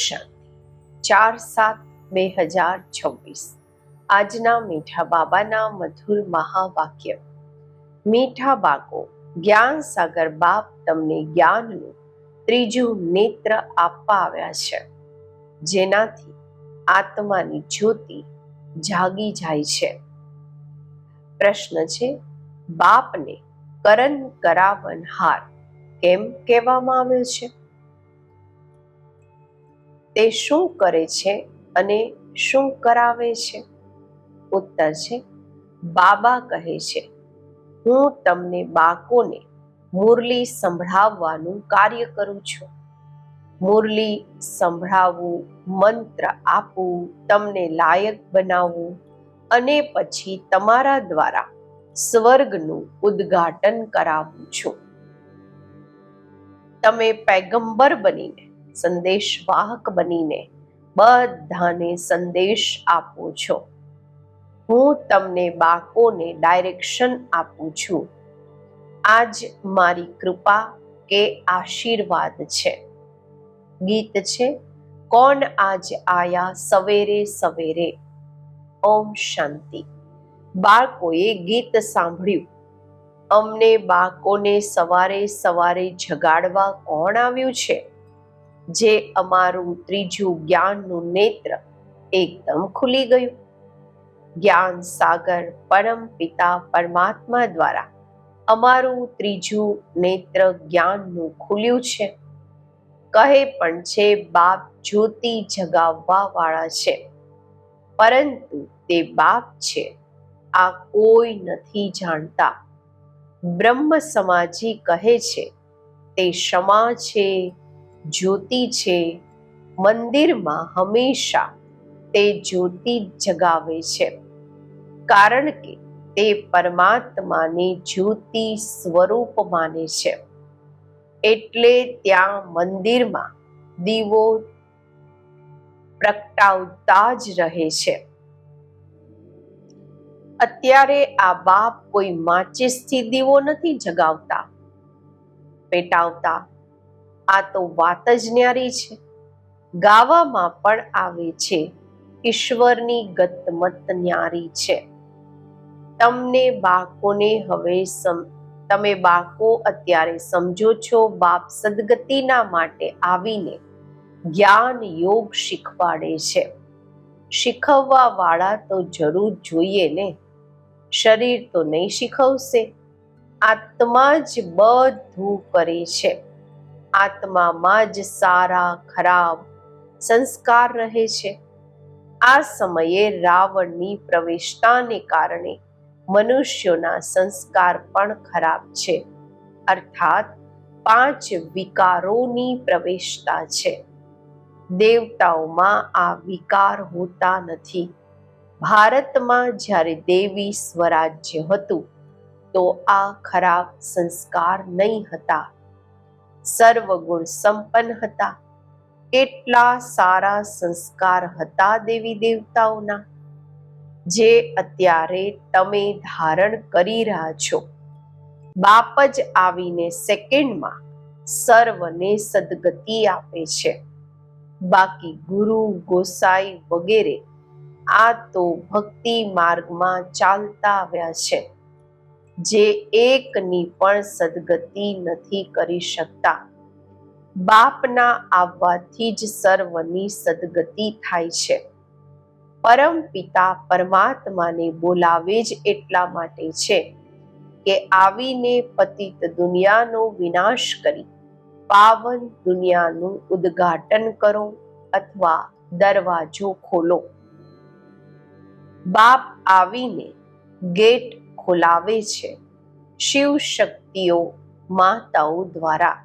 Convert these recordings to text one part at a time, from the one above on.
શાંતિ 4/7/2026 આજના મીઠા બાબાના મધુર મહાવાક્ય. મીઠા બાકો, જ્ઞાન સાગર બાપ તમને જ્ઞાનનું ત્રીજું નેત્ર આપવા આવ્યા છે, જેનાથી આત્માની જ્યોતિ જાગી જાય છે. પ્રશ્ન છે, બાપને કરન કરાવનહાર કેમ કહેવામાં આવ્યો છે? તે શું કરે છે અને શું કરાવે છે? ઉત્તર છે, બાબા કહે છે, હું તમને બાકોને મુરલી સંભળાવવાનું કાર્ય કરું છું. મુરલી સંભળાવવું, મંત્ર આપવું, તમને લાયક બનાવવું અને પછી તમારા દ્વારા સ્વર્ગનું ઉદ્ઘાટન કરાવું છું. તમે પૈગંબર બનીને, સંદેશવાહક બનીને બધાને સંદેશ આપો છો. હું તમને બાકોને ડાયરેક્શન આપું છું. આજ મારી કૃપા કે આશીર્વાદ છે. ગીત છે, કોણ આજ આયા સવેરે સવેરે. ઓમ શાંતિ. બાળકોએ ગીત સાંભળ્યું. અમને બાળકોને સવારે સવારે જગાડવા કોણ આવ્યું છે? જે અમારું ત્રીજું જ્ઞાનનું નેત્ર એકદમ ખુલી ગયું. જ્ઞાન સાગર પરમ પિતા પરમાત્મા દ્વારા અમારું ત્રીજું નેત્ર જ્ઞાનનું ખુલ્યું છે. કહે પણ છે, બાપ જ્યોતિ જગાવવા વાળા છે, પરંતુ તે બાપ છે આ કોઈ નથી જાણતા. બ્રહ્મ સમાજી કહે છે, તે ક્ષમા છે, જ્યોતિ છે. મંદિરમાં હંમેશા તે જ્યોતિ જગાવે છે, કારણ કે તે પરમાત્માને જ્યોતિ સ્વરૂપ માને છે. એટલે ત્યાં મંદિરમાં દીવો પ્રગટાવતા જ રહે છે. અત્યારે આ બાપ કોઈ માચિસથી દીવો નથી જગાવતા, પેટાવતા. આ તો વાત જ ન્યારી છે. ગાવામાં પણ આવે છે, ઈશ્વરની ગતમત ન્યારી છે. તમને બાળકોને હવે તમે બાળકો અત્યારે સમજો છો, બાપ સદગતિના માટે આવીને જ્ઞાન યોગ શીખવાડે છે. શીખવવા વાળા તો જરૂર જોઈએ ને. શરીર તો નહીં શીખવશે. આત્મા જ બધું કરે છે. આત્મામાં જ સારા ખરાબ સંસ્કાર રહે છે. આ સમયે રાવણની પ્રવેશતાને કારણે મનુષ્યોના સંસ્કાર પણ ખરાબ છે, અર્થાત 5 વિકારોની પ્રવેશતા છે. દેવતાઓમાં આ વિકાર હોતા નથી. ભારતમાં જ્યારે દેવી સ્વરાજ્ય હતું તો આ ખરાબ સંસ્કાર નહીં હતા. સર્વગુણ સંપન્ન હતા. કેટલા સારા સંસ્કાર હતા દેવી દેવતાઓના, જે અત્યારે તમે ધારણ કરી રહ્યા છો. બાપ જ આવીને સેકન્ડમાં સર્વને સદગતિ આપે છે. બાકી ગુરુ ગોસાઈ વગેરે આ તો ભક્તિ માર્ગમાં ચાલતા આવ્યા છે, જે એકની પણ સદગતિ નથી કરી શકતા. બાપના આવવાથી જ સર્વની સદગતિ થાય છે. પરમ પિતા પરમાત્માને બોલાવે જ એટલા માટે છે કે આવીને પતિત દુનિયાનો વિનાશ કરી પાવન દુનિયાનું ઉદ્ઘાટન કરો અથવા દરવાજો ખોલો. બાપ આવીને ગેટ ખોલાવે છે શિવ શક્તિઓ માતાઓ દ્વારા.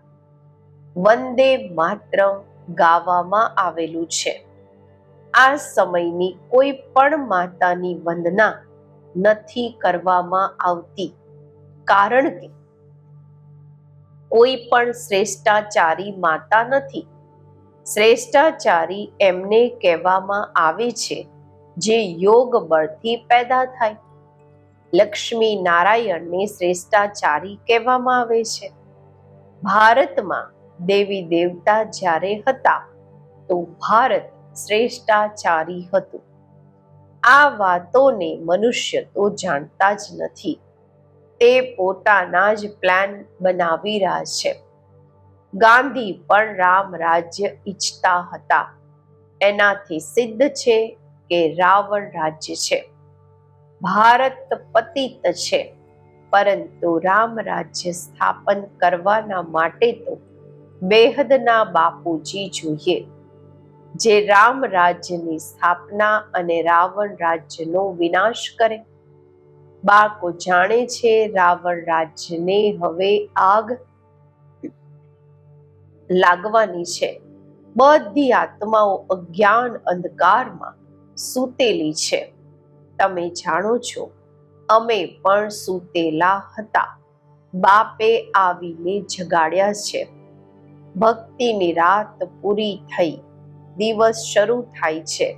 વંદે માતરમ ગાવામાં આવેલું છે. આ સમયની કોઈ પણ માતાની વંદના નથી કરવામાં આવતી, કારણ કે કોઈ પણ શ્રેષ્ઠાચારી માતા નથી. શ્રેષ્ઠાચારી એમને કહેવામાં આવે છે જે યોગ બળથી પેદા થાય. લક્ષ્મી નારાયણને શ્રેષ્ઠાચારી કહેવામાં આવે છે. ભારતમાં દેવી દેવતા જ્યારે હતા તો ભારત શ્રેષ્ઠાચારી હતું. આ વાતોને મનુષ્ય તો જાણતા જ નથી. તે પોતાના જ પ્લાન બનાવી રહ્યા છે. ગાંધી પણ રામ રાજ્ય ઈચ્છતા હતા. એનાથી સિદ્ધ છે કે રાવણ રાજ્ય છે. ભારત પતિત છે, પરંતુ રામ રાજ્ય સ્થાપન કરવાના માટે તો બેહદના બાપુજી જોઈએ, જે રામ રાજ્યની સ્થાપના અને રાવણ રાજ્યનો વિનાશ કરે. બાળકો જાણે છે રાવણ રાજ્યને હવે આગ લાગવાની છે. બધી આત્માઓ અજ્ઞાન અંધકારમાં સૂતેલી છે. તમે જાણો છો, અમે પણ સૂતેલા હતા. બાપે આવીને જગાડ્યા છે. ભક્તિની રાત પૂરી થઈ, દિવસ શરૂ થાય છે.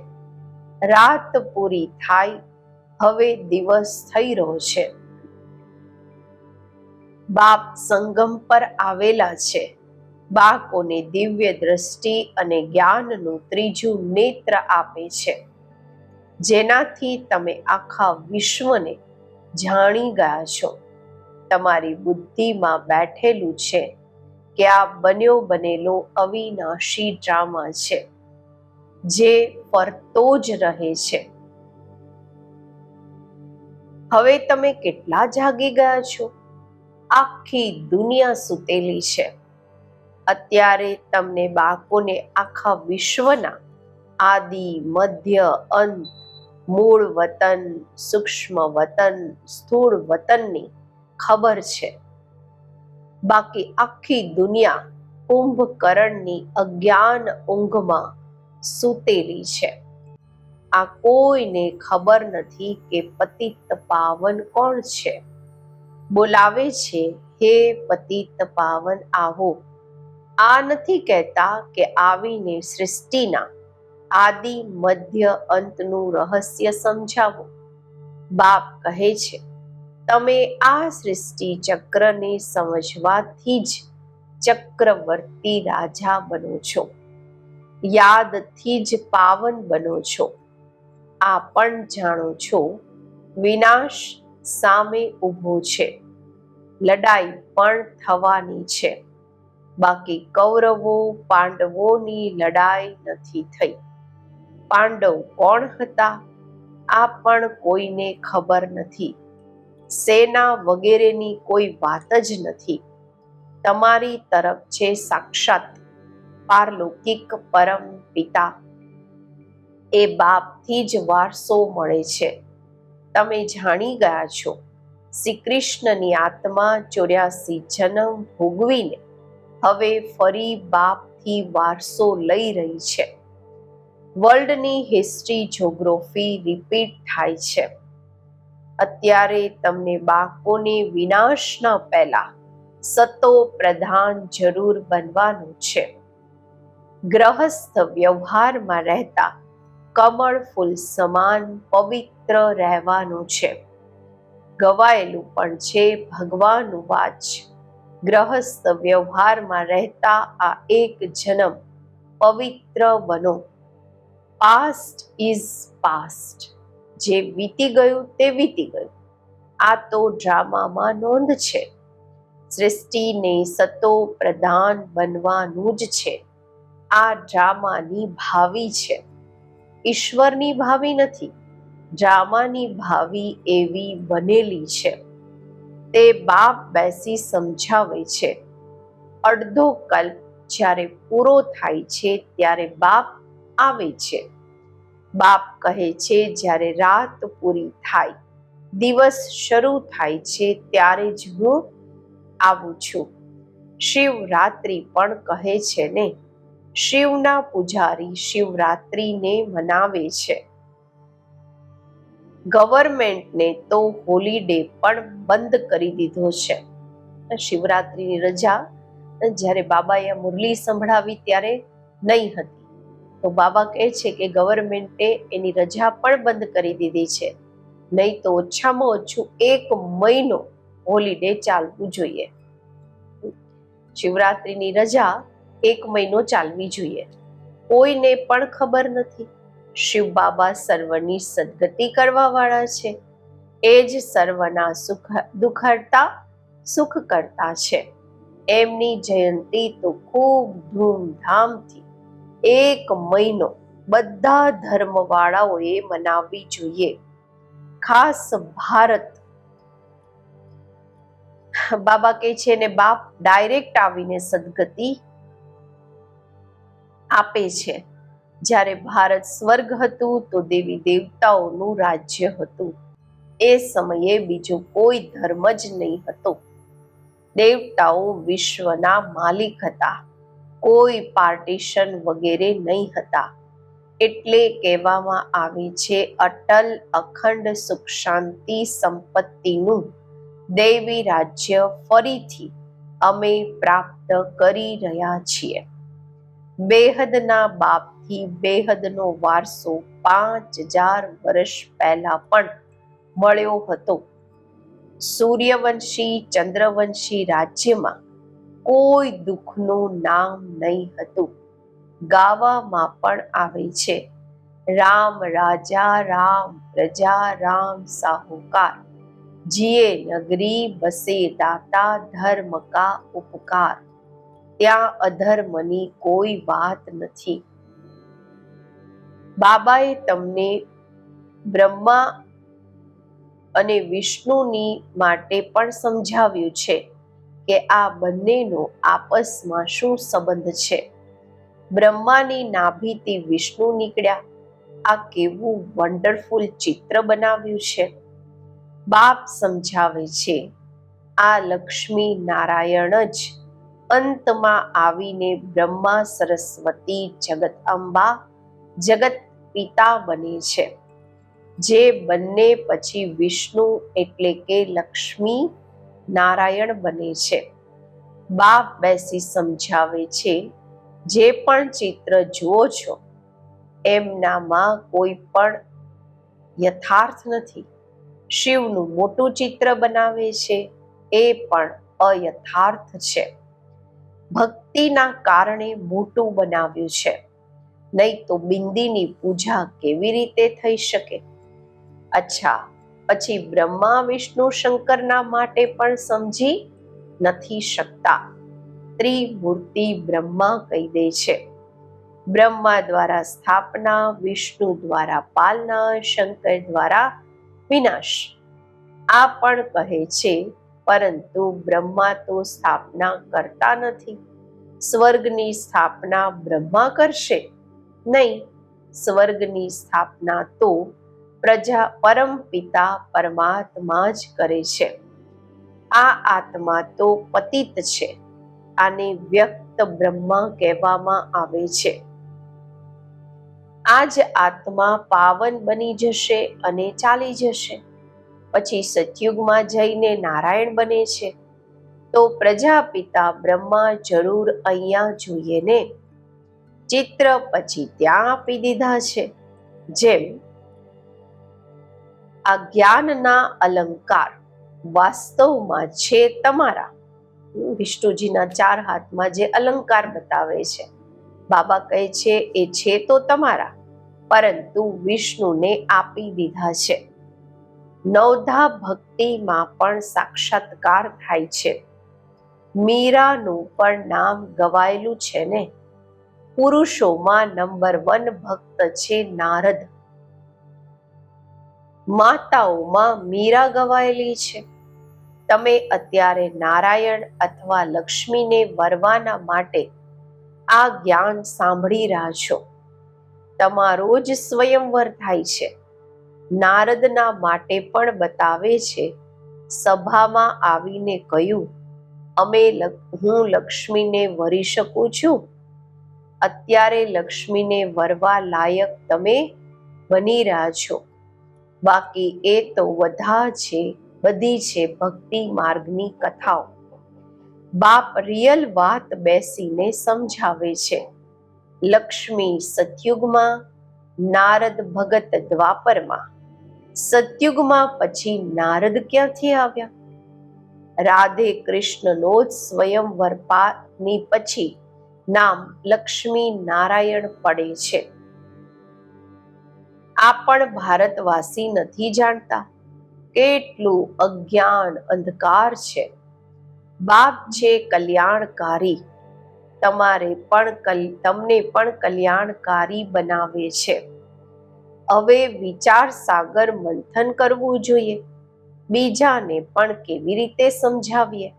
રાત પૂરી થાય, હવે દિવસ થઈ રહ્યો છે. બાપ સંગમ પર આવેલા છે. બાળકોને દિવ્ય દ્રષ્ટિ અને જ્ઞાનનું ત્રીજું નેત્ર આપે છે, જેનાથી તમે આખા વિશ્વને જાણી ગયા છો. તમારી બુદ્ધિમાં બેઠેલું છે કે આ બન્યો બનેલો અવિનાશી ડ્રામા છે, જે ફરતો જ રહે છે. હવે તમે કેટલા જાગી ગયા છો? આખી દુનિયા સૂતેલી છે. અત્યારે તમને બાળકોને આખા વિશ્વના આદિ, મધ્ય, અંત, મૂળ વતન, સૂક્ષ્મ વતન, સ્થૂળ વતનની ખબર છે. બાકી આખી દુનિયા કુંભકર્ણની અજ્ઞાન ઊંઘમાં સૂતેલી છે. આ કોઈને ખબર નથી કે પતિત પાવન કોણ છે. બોલાવે છે, હે પતિત પાવન આવો. આ નથી કહેતા કે આવીને સૃષ્ટિના આદિ, મધ્ય, અંતનું રહસ્ય સમજાવો. બાપ કહે છે, તમે આ સૃષ્ટિ ચક્રને સમજવાથી જ ચક્રવર્તી રાજા બનો છો. યાદથી જ પાવન બનો છો. આ પણ જાણો છો, વિનાશ સામે ઊભો છે. લડાઈ પણ થવાની છે. બાકી કૌરવો પાંડવોની લડાઈ નથી થઈ. પાંડવ કોણ હતા આ પણ કોઈને ખબર નથી. સેના વગેરેની કોઈ વાત જ નથી. તમારી તરફ છે સાક્ષાત પારલૌકિક પરમ પિતા. એ બાપથી જ વારસો મળે છે. તમે જાણી ગયા છો, શ્રી કૃષ્ણની આત્મા 84 જન્મ ભોગવીને હવે ફરી બાપથી વારસો લઈ રહી છે. વર્લ્ડની હિસ્ટ્રી, જ્યોગ્રાફી રિપીટ થાય છે. અત્યારે તમને બાળકોને વિનાશના પહેલા સતો પ્રધાન જરૂર બનવાનું છે. ગ્રહસ્થ વ્યવહારમાં રહેતા કમળ ફૂલ સમાન પવિત્ર રહેવાનું છે. ગવાયેલું પણ છે ભગવાનનું વાચ. ગ્રહસ્થ વ્યવહારમાં રહેતા આ એક જન્મ પવિત્ર બનો. Past is past. જે વીતી ગયું તે વીતી ગયું. આ તો ડ્રામામાં નોંધ છે. સૃષ્ટિને સતો પ્રધાન બનવાનું જ છે. આ ડ્રામાની ભાવિ છે, ઈશ્વરની ભાવિ નથી. ડ્રામાની ભાવિ એવી બનેલી છે. તે બાપ બેસી સમજાવે છે. અડધો કલ્પ જ્યારે પૂરો થાય છે ત્યારે બાપ આવે છે. બાપ કહે છે, જ્યારે રાત પૂરી થાય, દિવસ શરૂ થાય છે ત્યારે જ હું આવું છું. શિવરાત્રિ પણ કહે છે ને, શિવના પૂજારી શિવરાત્રિને મનાવે છે. ગવર્મેન્ટને તો હોલિડે પણ બંધ કરી દીધો છે. શિવરાત્રિની રજા જ્યારે બાબાએ મુરલી સંભળાવી ત્યારે નહીં હતી, તો બાબા કહે છે કે ગવર્મેન્ટે એની રજા પણ બંધ કરી દીધી છે. નહીં તો ઓછામાં ઓછું 1 મહિનો હોલિડે ચાલવું જોઈએ. શિવરાત્રિની રજા 1 મહિનો ચાલવી જોઈએ. કોઈને પણ ખબર નથી. શિવ બાબા સર્વની સદગતિ કરવા વાળા છે. એ જ સર્વના દુઃખહર્તા સુખ કરતા છે. એમની જયંતિ તો ખૂબ ધૂમધામથી 1 મહિનો બધા ધર્મવાળાઓએ મનાવવી જોઈએ. ખાસ ભારત. બાબા કહે છે ને બાપ ડાયરેક્ટ આવીને સદગતિ આપે છે. જ્યારે ભારત સ્વર્ગ હતું તો દેવી દેવતાઓનું રાજ્ય હતું. એ સમયે બીજો કોઈ ધર્મ જ નહીં હતો. દેવતાઓ વિશ્વના માલિક હતા. કોઈ પાર્ટીશન વગેરે નહીં હતા. એટલે કહેવામાં આવે છે અટલ અખંડ સુખ શાંતિ સંપત્તિનું દૈવી રાજ્ય ફરીથી અમે પ્રાપ્ત કરી રહ્યા છીએ. બેહદના બાપથી બેહદનો વારસો 5000 વર્ષ પહેલા પણ મળ્યો હતો. સૂર્યવંશી ચંદ્રવંશી રાજ્યમાં કોઈ દુઃખનું નામ નહીં હતું. ગાવામાં પણ આવે છે રામ રાજા રામ પ્રજા રામ સાહુકાર, જીએ નગરી બસે દાતા ધર્મ કા ઉપકાર. ત્યાં અધર્મની કોઈ વાત નથી. બાબાએ તમને બ્રહ્મા અને વિષ્ણુની માટે પણ સમજાવ્યું છે કે આ બંનેનો આપસમાં શું સંબંધ છે. બ્રહ્માની નાભીથી વિષ્ણુ નીકળ્યા. આ કેવું વન્ડરફુલ ચિત્ર બનાવ્યું છે. બાપ સમજાવે છે આ લક્ષ્મી નારાયણ જ અંતમાં આવીને બ્રહ્મા સરસ્વતી જગત અંબા જગત પિતા બને છે. જે બંને પછી વિષ્ણુ એટલે કે લક્ષ્મી નારાયણ બને છે. બાપ બેસી સમજાવે છે જે પણ ચિત્ર જુઓ છો એમનામાં કોઈ પણ યથાર્થ નથી. શિવનું મોટું ચિત્ર બનાવે છે એ પણ અયથાર્થ છે. ભક્તિના કારણે મોટું બનાવ્યું છે. નહીં તો બિંદીની પૂજા કેવી રીતે થઈ શકે? અચ્છા, પછી બ્રહ્મા વિષ્ણુ શંકરના માટે પણ સમજી નથી શકતા. ત્રિમૂર્તિ બ્રહ્મા કહી દે છે. બ્રહ્મા દ્વારા સ્થાપના, વિષ્ણુ દ્વારા પાલના, શંકર દ્વારા વિનાશ. આ પણ કહે છે પરંતુ બ્રહ્મા તો સ્થાપના કરતા નથી. સ્વર્ગની સ્થાપના બ્રહ્મા કરશે? નહીં, સ્વર્ગની સ્થાપના તો પરમ પિતા પરમાત્મા જ કરે છે. આ આત્મા તો પતિત છે. આને વ્યક્ત બ્રહ્મા કહેવામાં આવે છે. આ જ આત્મા પાવન બની જશે અને ચાલી જશે. પછી સતયુગમાં જઈને નારાયણ બને છે. તો પ્રજાપિતા બ્રહ્મા જરૂર અહીંયા જોઈએ ને. ચિત્ર પછી ત્યાં આપી દીધા છે. જેમ આ જ્ઞાનના અલંકાર વાસ્તવમાં છે તમારા. વિષ્ણુજીના 4 હાથમાં જે અલંકાર બતાવે છે, બાબા કહે છે એ છે તો તમારા, પરંતુ વિષ્ણુને આપી દીધા છે. નવધા ભક્તિમાં પણ સાક્ષાત્કાર થાય છે. મીરાનું પણ નામ ગવાયેલું છે ને. પુરુષોમાં નંબર 1 ભક્ત છે નારદ. માતાઓમાં મીરા ગવાયેલી છે. તમે અત્યારે નારાયણ અથવા લક્ષ્મીને વરવાના માટે આ જ્ઞાન સાંભળી રહ્યા છો. તમારો જ સ્વયંવર થાય છે. નારદના માટે પણ બતાવે છે. સભામાં આવીને કહ્યું, હું લક્ષ્મીને વરી શકું છું. અત્યારે લક્ષ્મીને વરવા લાયક તમે બની રહ્યા છો. બાકી એ તો બધી છે ભક્તિ માર્ગની કથાઓ. બાપ રિયલ વાત બેસીને સમજાવે છે. લક્ષ્મી સતયુગમાં, નારદ ભગત દ્વાપરમાં. સતયુગમાં પછી નારદ ક્યાંથી આવ્યા? રાધે કૃષ્ણનો જ સ્વયંવર ની પછી નામ લક્ષ્મી નારાયણ પડે છે. આ પણ ભારતવાસી નથી જાણતા કેટલું અજ્ઞાન અંધકાર છે. બાપ છે કલ્યાણકારી, તમને પણ કલ્યાણકારી બનાવે છે. હવે વિચાર સાગર મંથન કરવું જોઈએ. બીજાને પણ કેવી રીતે સમજાવીએ?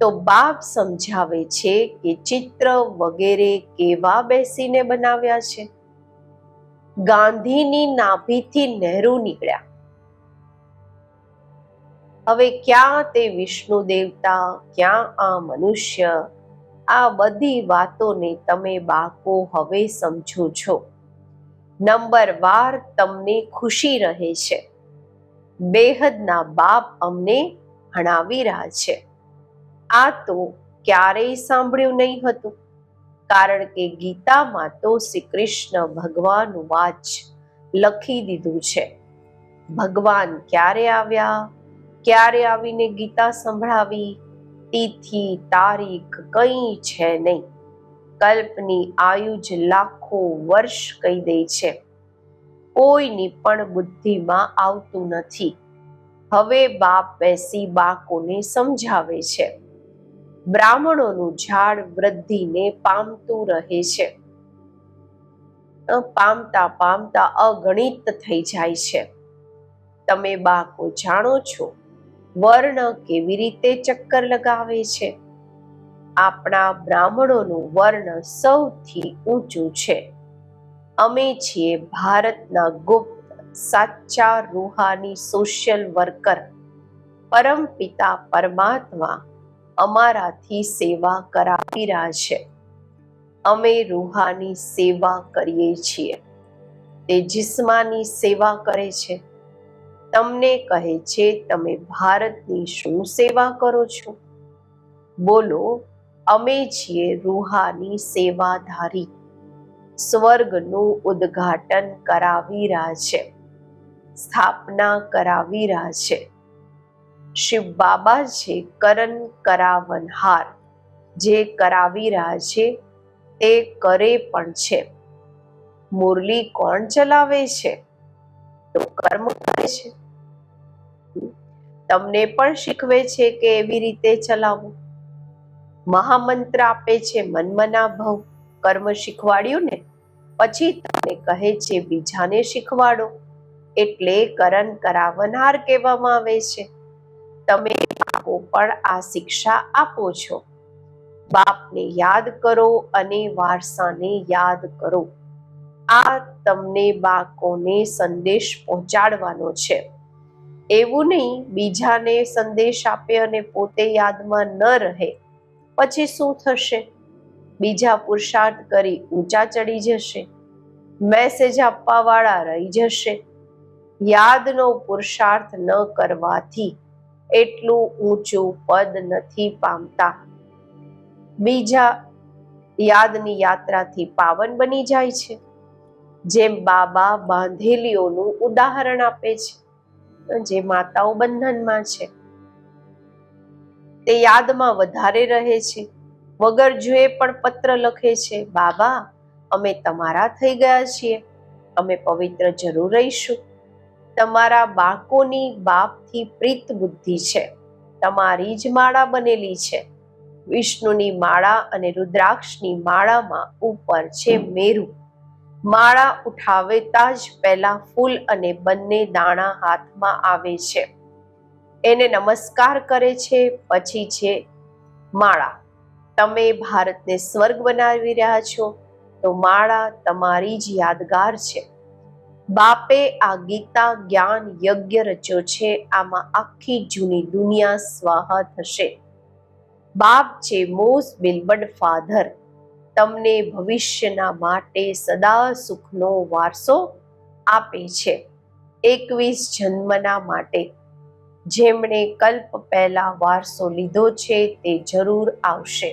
તો બાપ સમજાવે છે કે ચિત્ર વગેરે કેવા બેસીને બનાવ્યા છે. ગાંધીની નાભીથી નહેરુ નીકળ્યા. હવે ક્યાં તે વિષ્ણુ દેવતા, ક્યાં આ મનુષ્ય? આ બધી વાતોને તમે બાળકો હવે સમજો છો. નંબરવાર તમને ખુશી રહે છે. બેહદના બાપ અમને ભણાવી રહ્યા છે. આ તો ક્યારેય સાંભળ્યું નહીં હતું, કારણ કે ગીતામાં તો શ્રી કૃષ્ણ ભગવાન વાચ લખી દીધું છે. ભગવાન ક્યારે આવ્યા, ક્યારે આવીને ગીતા સંભળાવી, તિથિ તારીખ કંઈ છે નહીં. કલ્પની આયુ જ લાખો વર્ષ કહી દે છે. કોઈની પણ બુદ્ધિમાં આવતું નથી. હવે બાપ બેસી બાળકોને સમજાવે છે. બ્રાહ્મણોનું ઝાડ વૃદ્ધિને પામતું રહે છે. પામતા પામતા અગણિત થઈ જાય છે. તમે બાળકો જાણો છો વર્ણ કેવી રીતે ચક્કર લગાવે છે. આપણા બ્રાહ્મણોનું વર્ણ સૌથી ઊંચું છે. અમે છીએ ભારતના ગુપ્ત સાચા રૂહાની સોશિયલ વર્કર. પરમપિતા પરમાત્મા અમારાથી સેવા કરાવી રહ્યા છે. અમે રૂહાની સેવા કરીએ છીએ, તે જિસ્માની સેવા કરે છે. તમને કહે છે તમે ભારતની શું સેવા કરો છો? બોલો, અમે છીએ રૂહાની સેવાધારી. સ્વર્ગનું ઉદ્ઘાટન કરાવી રહ્યા છે, સ્થાપના કરાવી રહ્યા છે. શિવ બાબા છે કરન કરાવનહાર. જે કરાવી રહ્યા છે તે કરે પણ છે. મુરલી કોણ ચલાવે છે? તો કર્મ કરે છે. તમને પણ શીખવે છે કે એવી રીતે ચલાવવું. મહામંત્ર આપે છે મનમના ભવ. કર્મ શીખવાડ્યું ને, પછી તમને કહે છે બીજાને શીખવાડો, એટલે કરન કરાવનહાર કહેવામાં આવે છે. તમે પણ આ શિક્ષા આપો છો. બાપને યાદ કરો અને વારસાને યાદ કરો. આ તમને બાળકોને સંદેશ પહોંચાડવાનો છે. એવું નહીં બીજાને સંદેશ આપે અને પોતે યાદમાં ન રહે, પછી શું થશે? બીજા પુરુષાર્થ કરી ઊંચા ચડી જશે, મેસેજ આપવા વાળા રહી જશે. યાદનો પુરુષાર્થ ન કરવાથી એટલું ઊંચું પદ નથી પામતા. બીજા યાદની યાત્રાથી પાવન બની જાય છે. જેમ બાબા બાંધેલીઓનું ઉદાહરણ આપે છે. જે માતાઓ બંધનમાં છે તે યાદમાં વધારે રહે છે. વગર જોએ પણ પત્ર લખે છે, બાબા અમે તમારા થઈ ગયા છીએ, અમે પવિત્ર જરૂર રહીશું. તમારા બાળકોની બાપથી પ્રીત બુદ્ધિ છે. તમારી જ માળા બનેલી છે. વિષ્ણુની માળા અને રુદ્રાક્ષની માળામાં ઉપર છે મેરુ. માળા ઉઠાવતા જ પહેલા ફૂલ અને બંને દાણા હાથમાં આવે છે. એને નમસ્કાર કરે છે, પછી છે માળા. તમે ભારતને સ્વર્ગ બનાવી રહ્યા છો, તો માળા તમારી જ યાદગાર છે. બાપે આ ગીતા જ્ઞાન યજ્ઞ રચ્યો છે. આમાં આખી જૂની દુનિયા સ્વાહા થશે. બાપ છે મોસ્ટ બિલવડ ફાધર. તમને ભવિષ્યના માટે સદા સુખનો વારસો આપે છે. 21 જન્મના માટે. જેમણે કલ્પ પહેલા વારસો લીધો છે તે જરૂર આવશે.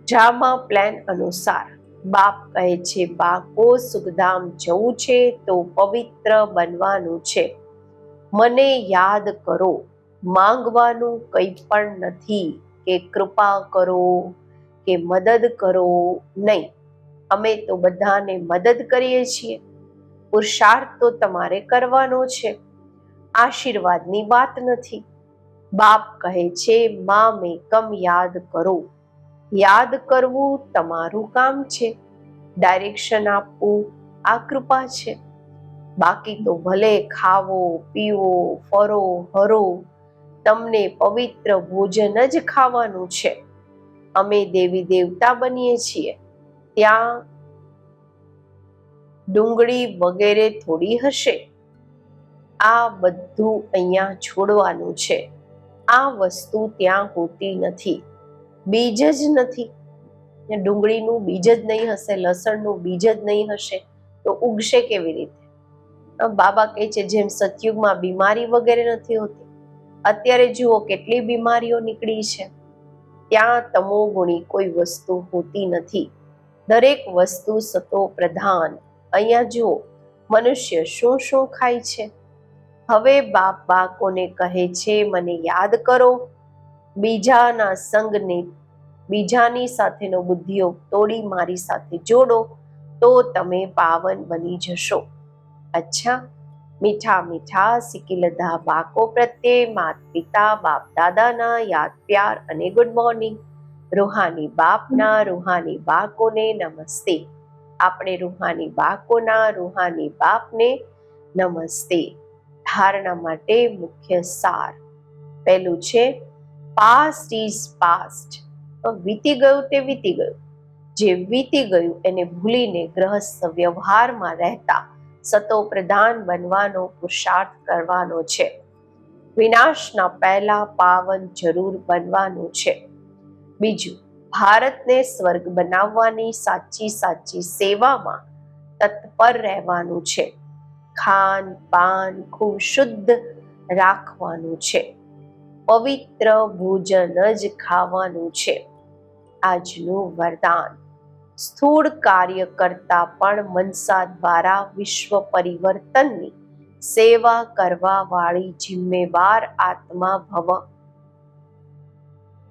ડ્રામા પ્લાન અનુસાર બાપ કહે છે બાકો સુખધામ જવું છે તો પવિત્ર બનવાનું છે. મને યાદ કરો. માંગવાનું કંઈ પણ નથી કે કૃપા કરો કે મદદ કરો નહીં. અમે તો બધાને મદદ કરીએ છીએ. પુરુષાર્થ તો તમારે કરવાનો છે. આશીર્વાદની વાત નથી. બાપ કહે છે મામેકમ યાદ કરો. યાદ કરવું તમારું કામ છે. ડાયરેક્શન આપવું આ કૃપા છે. બાકી તો ભલે ખાવો પીવો ફરો હરો, તમને પવિત્ર ભોજન જ ખાવાનું છે. અમે દેવી દેવતા બનીએ છીએ, ત્યાં ડુંગળી વગેરે થોડી હશે. આ બધું અહીંયા છોડવાનું છે. આ વસ્તુ ત્યાં હોતી નથી. બીજ જ નથી. ડુંગળીનું બીજ જ નહીં હશે, લસણનું બીજ જ નહીં હશે તો ઉગશે કેવી રીતે? બાબા કહે છે જેમ સતયુગમાં બીમારી વગેરે નથી હોતી, અત્યારે જુઓ કેટલી બીમારીઓ નીકળી છે. ત્યાં તમોગુણી કોઈ વસ્તુ હોતી નથી. દરેક વસ્તુ સતો પ્રધાન. અહીંયા જુઓ મનુષ્ય શું શું ખાય છે. હવે બાપ બાળકોને કહે છે મને યાદ કરો. બીજાના સંગને, બીજાની સાથેનો બુદ્ધિયોગ તોડી મારી સાથે જોડો તો તમે પાવન બની જશો. અચ્છા, મીઠા મીઠા સિકિલધા બાળકો પ્રત્યે માત પિતા બાપ દાદાના યાદ પ્યાર અને ગુડ મોર્નિંગ. રૂહાની બાપના રૂહાની બાળકોને નમસ્તે. આપણે રૂહાની બાળકોના રૂહાની બાપને નમસ્તે. ધારણા માટે મુખ્ય સાર. પહેલું છે પાસ્ટ ઇઝ પાસ્ટ. વીતી ગયું તે વીતી ગયું. જે વીતી ગયું એને ભૂલીને ગ્રહસ્થ વ્યવહારમાં રહેતા સતો પ્રધાન બનવાનો પુરુષાર્થ કરવાનો છે. વિનાશના પહેલા પાવન જરૂર બનવાનું છે. બીજું, ભારતને સ્વર્ગ બનાવવાની સાચી સાચી સેવામાં તત્પર રહેવાનું છે. ખાન પાન ખૂબ શુદ્ધ રાખવાનું છે. પવિત્ર ભોજન જ ખાવાનું છે. આજનું વરદાન. સ્થૂળ કાર્ય કરતા પણ મનસા દ્વારા વિશ્વ પરિવર્તનની સેવા કરવા વાળી જિમ્મેવાર આત્મા ભવ.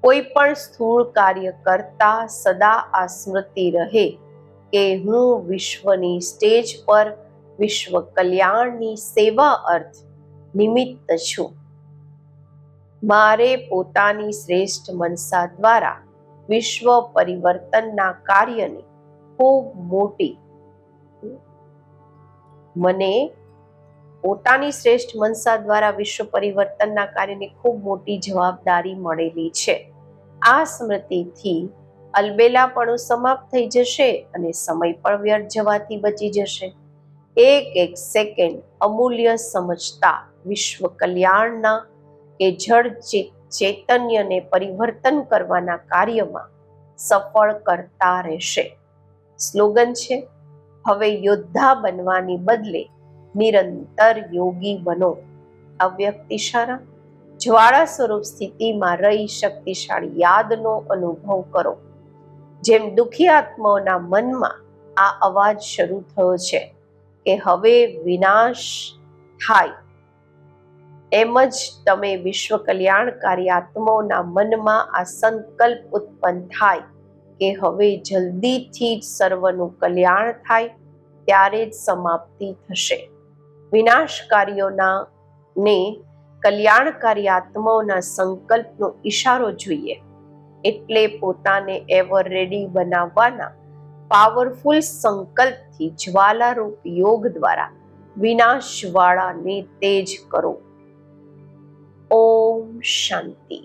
કોઈ પણ સ્થૂળ કાર્ય કરતા સદા આ સ્મૃતિ રહે કે હું વિશ્વની સ્ટેજ પર વિશ્વ કલ્યાણની સેવા અર્થ નિમિત્ત છું. મારે પોતાની શ્રેષ્ઠ મનસા દ્વારા વિશ્વ પરિવર્તનના કાર્યને ખૂબ મોટી મને પોતાની શ્રેષ્ઠ મનસા દ્વારા વિશ્વ પરિવર્તનના કાર્યની ખૂબ મોટી જવાબદારી મળેલી છે. આ સ્મૃતિથી અલબેલાપણું સમાપ્ત થઈ જશે અને સમય પણ વ્યર્થ જવાથી બચી જશે. એક એક સેકન્ડ અમૂલ્ય સમજતા વિશ્વ કલ્યાણના કે જળ ચૈતન્યને પરિવર્તન કરવાના કાર્યમાં સફળ કરતા રહેશે. સ્લોગન છે હવે યોદ્ધા બનવાની બદલે નિરંતર યોગી બનો. અવ્યક્ત ઇશારા. જ્વાળા સ્વરૂપ સ્થિતિમાં રહી શક્તિશાળી યાદનો અનુભવ કરો. જેમ દુઃખી આત્માઓના મનમાં આ અવાજ શરૂ થયો છે કે હવે વિનાશ થાય, એમ જ તમે વિશ્વ કલ્યાણકારી આત્માઓના મનમાં આ સંકલ્પ ઉત્પન્ન થાય કે હવે જલ્દીથી જ સર્વનું કલ્યાણ થાય, ત્યારે જ સમાપ્તિ થશે. વિનાશકારીઓના ને કલ્યાણકારી આત્માઓના સંકલ્પનો ઈશારો જોઈએ. એટલે પોતાને એવર રેડી બનાવવાના પાવરફુલ સંકલ્પથી જ્વાલારૂપ યોગ દ્વારા વિનાશવાળાને તેજ કરો. ઓમ શાંતિ.